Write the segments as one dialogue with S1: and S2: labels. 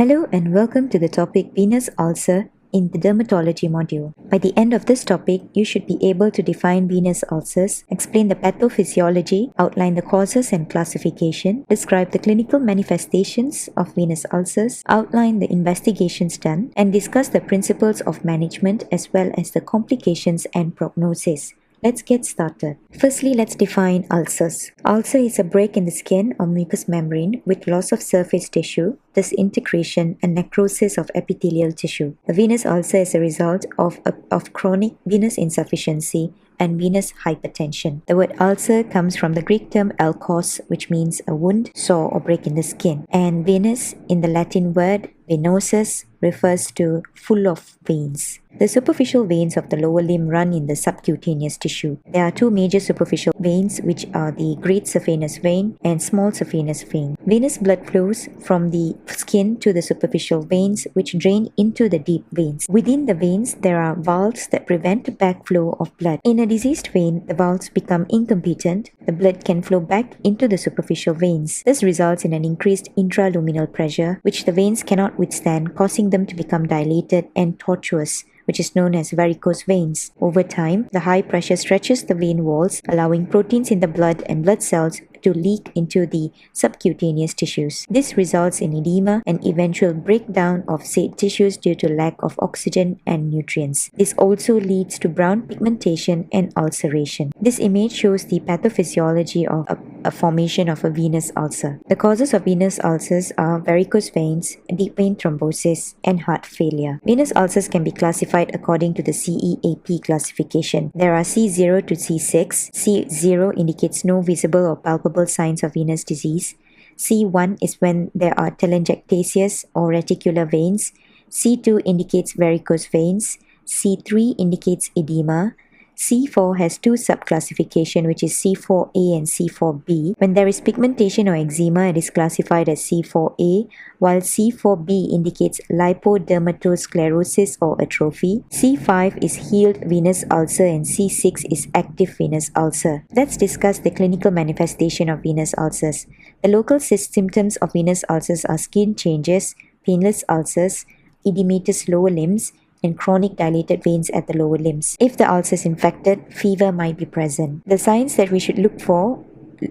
S1: Hello and welcome to the topic Venous Ulcer in the Dermatology module. By the end of this topic, you should be able to define venous ulcers, explain the pathophysiology, outline the causes and classification, describe the clinical manifestations of venous ulcers, outline the investigations done, and discuss the principles of management as well as the complications and prognosis. Let's get started. Firstly, let's define ulcers. Ulcer is a break in the skin or mucous membrane with loss of surface tissue, disintegration, and necrosis of epithelial tissue. A venous ulcer is a result of chronic venous insufficiency and venous hypertension. The word ulcer comes from the Greek term alkos, which means a wound, sore, or break in the skin. And venous, in the Latin word venosus, refers to full of veins. The superficial veins of the lower limb run in the subcutaneous tissue. There are two major superficial veins, which are the great saphenous vein and small saphenous vein. Venous blood flows from the skin to the superficial veins, which drain into the deep veins. Within the veins, there are valves that prevent the backflow of blood. In a diseased vein, the valves become incompetent. The blood can flow back into the superficial veins. This results in an increased intraluminal pressure, which the veins cannot withstand, causing them to become dilated and tortuous, which is known as varicose veins. Over time, the high pressure stretches the vein walls, allowing proteins in the blood and blood cells to leak into the subcutaneous tissues. This results in edema and eventual breakdown of said tissues due to lack of oxygen and nutrients. This also leads to brown pigmentation and ulceration. This image shows the pathophysiology of a formation of a venous ulcer. The causes of venous ulcers are varicose veins, deep vein thrombosis, and heart failure. Venous ulcers can be classified according to the CEAP classification. There are C0 to C6. C0 indicates no visible or palpable signs of venous disease. C1 is when there are telangiectasias or reticular veins. C2 indicates varicose veins. C3 indicates edema. C4 has two subclassifications, which is C4A and C4B. When there is pigmentation or eczema, it is classified as C4A, while C4B indicates lipodermatosclerosis or atrophy. C5 is healed venous ulcer and C6 is active venous ulcer. Let's discuss the clinical manifestation of venous ulcers. The local symptoms of venous ulcers are skin changes, painless ulcers, edematous lower limbs, and chronic dilated veins at the lower limbs. If the ulcer is infected, fever might be present. The signs that we should look for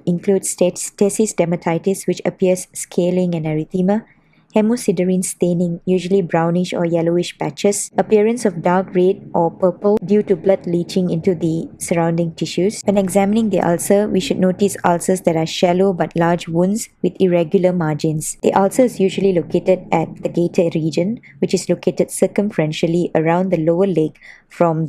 S1: include stasis dermatitis, which appears scaling and erythema, hemosiderin staining, usually brownish or yellowish patches, appearance of dark red or purple due to blood leaching into the surrounding tissues. When examining the ulcer, we should notice ulcers that are shallow but large wounds with irregular margins. The ulcer is usually located at the gaiter region, which is located circumferentially around the lower leg from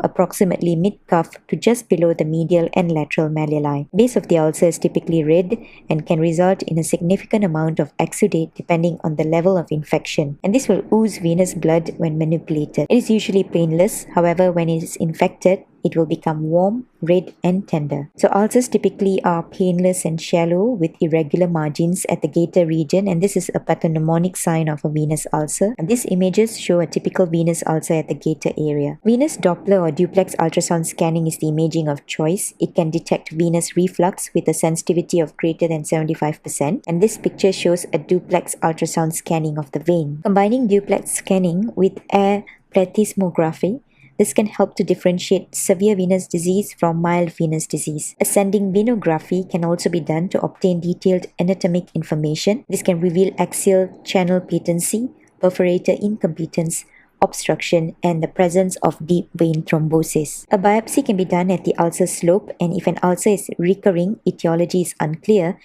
S1: approximately mid-cuff to just below the medial and lateral malleoli. Base of the ulcer is typically red and can result in a significant amount of exudate depending on the level of infection, and this will ooze venous blood when manipulated. It is usually painless. However, when it is infected, it will become warm, red, and tender. So ulcers typically are painless and shallow with irregular margins at the gaiter region, and this is a pathognomonic sign of a venous ulcer. And these images show a typical venous ulcer at the gaiter area. Venous Doppler or duplex ultrasound scanning is the imaging of choice. It can detect venous reflux with a sensitivity of greater than 75%, and this picture shows a duplex ultrasound scanning of the vein. Combining duplex scanning with air plethysmography, this can help to differentiate severe venous disease from mild venous disease. Ascending venography can also be done to obtain detailed anatomic information. This can reveal axial channel patency, perforator incompetence, obstruction, and the presence of deep vein thrombosis. A biopsy can be done at the ulcer slope, and if an ulcer is recurring, etiology is unclear,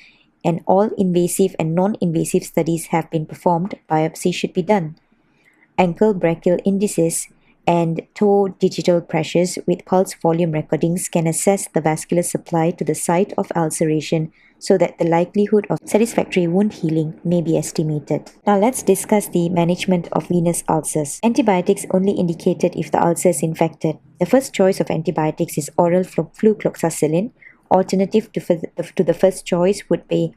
S1: and all invasive and non-invasive studies have been performed, biopsy should be done. Ankle brachial indices and toe digital pressures with pulse volume recordings can assess the vascular supply to the site of ulceration so that the likelihood of satisfactory wound healing may be estimated. Now let's discuss the management of venous ulcers. Antibiotics only indicated if the ulcer is infected. The first choice of antibiotics is oral flucloxacillin. Alternative to the first choice would be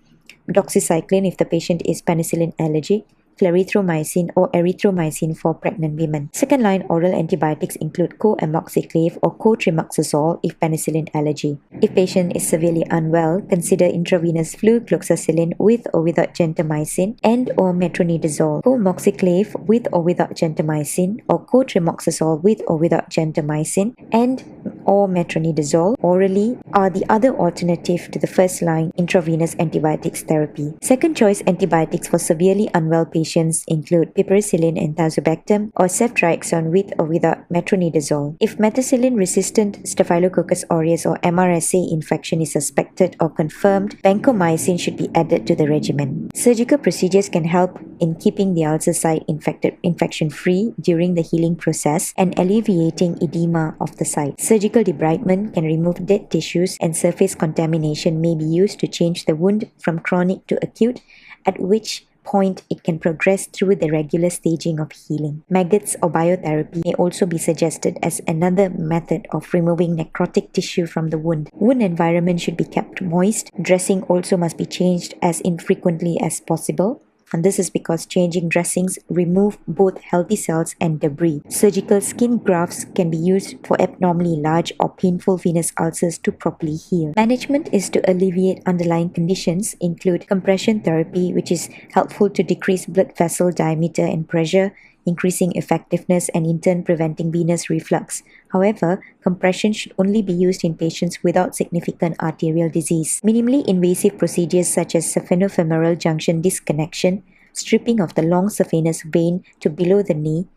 S1: doxycycline if the patient is penicillin allergic, clarithromycin, or erythromycin for pregnant women. Second-line oral antibiotics include co-amoxiclave or co-trimoxazole if penicillin allergy. If patient is severely unwell, consider intravenous flucloxacillin with or without gentamicin and or metronidazole. Co-amoxiclave with or without gentamicin or co-trimoxazole with or without gentamicin and or metronidazole orally are the other alternative to the first-line intravenous antibiotics therapy. Second-choice antibiotics for severely unwell patients include piperacillin and tazobactam or ceftriaxone with or without metronidazole. If methicillin-resistant Staphylococcus aureus or MRSA infection is suspected or confirmed, vancomycin should be added to the regimen. Surgical procedures can help in keeping the ulcer site infection-free during the healing process and alleviating edema of the site. Surgical debridement can remove dead tissues, and surface contamination may be used to change the wound from chronic to acute, at which point it can progress through the regular staging of healing. Maggots or biotherapy may also be suggested as another method of removing necrotic tissue from the wound. Wound environment should be kept moist. Dressing also must be changed as infrequently as possible. And this is because changing dressings remove both healthy cells and debris. Surgical skin grafts can be used for abnormally large or painful venous ulcers to properly heal. Management is to alleviate underlying conditions, include compression therapy, which is helpful to decrease blood vessel diameter and pressure, increasing effectiveness and in turn preventing venous reflux. However, compression should only be used in patients without significant arterial disease. Minimally invasive procedures such as saphenofemoral junction disconnection, stripping of the long saphenous vein to below the knee,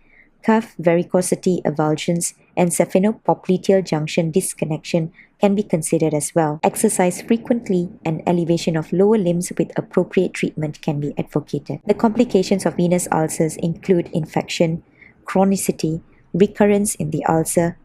S1: cuff varicosity avulsions, and saphenopopliteal junction disconnection can be considered as well. Exercise frequently and elevation of lower limbs with appropriate treatment can be advocated. The complications of venous ulcers include infection, chronicity, recurrence in the ulcer,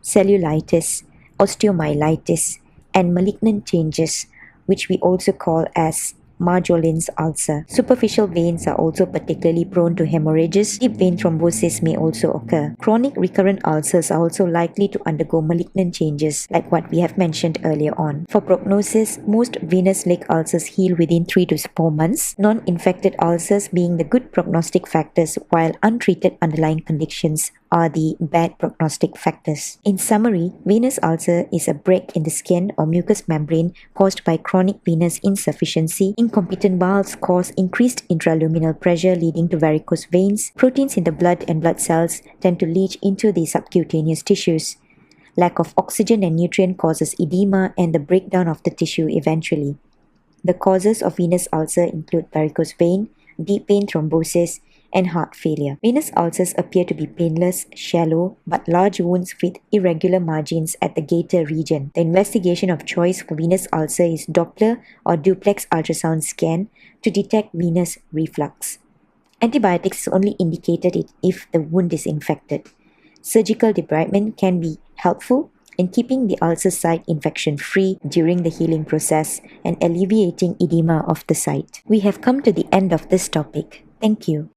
S1: cellulitis, osteomyelitis, and malignant changes, which we also call as Marjolin's ulcer. Superficial veins are also particularly prone to hemorrhages. Deep vein thrombosis may also occur. Chronic recurrent ulcers are also likely to undergo malignant changes, like what we have mentioned earlier on. For prognosis, most venous leg ulcers heal within 3 to 4 months, non-infected ulcers being the good prognostic factors, while untreated underlying conditions are the bad prognostic factors. In summary, venous ulcer is a break in the skin or mucous membrane caused by chronic venous insufficiency. Incompetent bowels cause increased intraluminal pressure leading to varicose veins. Proteins in the blood and blood cells tend to leach into the subcutaneous tissues. Lack of oxygen and nutrient causes edema and the breakdown of the tissue eventually. The causes of venous ulcer include varicose vein, deep vein thrombosis, and heart failure. Venous ulcers appear to be painless, shallow, but large wounds with irregular margins at the gaiter region. The investigation of choice for venous ulcer is Doppler or duplex ultrasound scan to detect venous reflux. Antibiotics is only indicated if the wound is infected. Surgical debridement can be helpful in keeping the ulcer site infection-free during the healing process and alleviating edema of the site. We have come to the end of this topic. Thank you.